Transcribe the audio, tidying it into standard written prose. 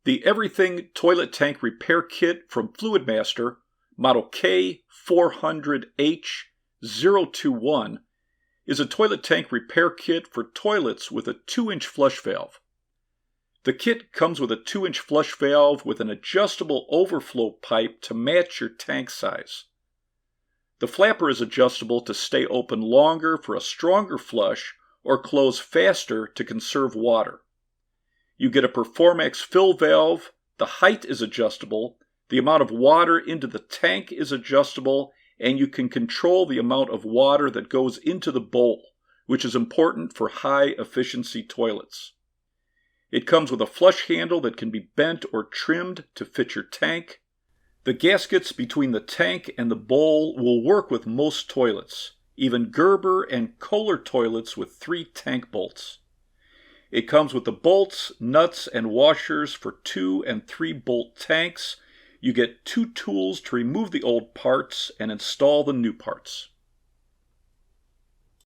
The Everything Toilet Tank Repair Kit from Fluidmaster, model K400H021, is a toilet tank repair kit for toilets with a 2-inch flush valve. The kit comes with a 2-inch flush valve with an adjustable overflow pipe to match your tank size. The flapper is adjustable to stay open longer for a stronger flush or close faster to conserve water. You get a Performax fill valve, the height is adjustable, the amount of water into the tank is adjustable, and you can control the amount of water that goes into the bowl, which is important for high efficiency toilets. It comes with a flush handle that can be bent or trimmed to fit your tank. The gaskets between the tank and the bowl will work with most toilets, even Gerber and Kohler toilets with 3 tank bolts. It comes with the bolts, nuts, and washers for 2 and 3 bolt tanks. You get 2 tools to remove the old parts and install the new parts.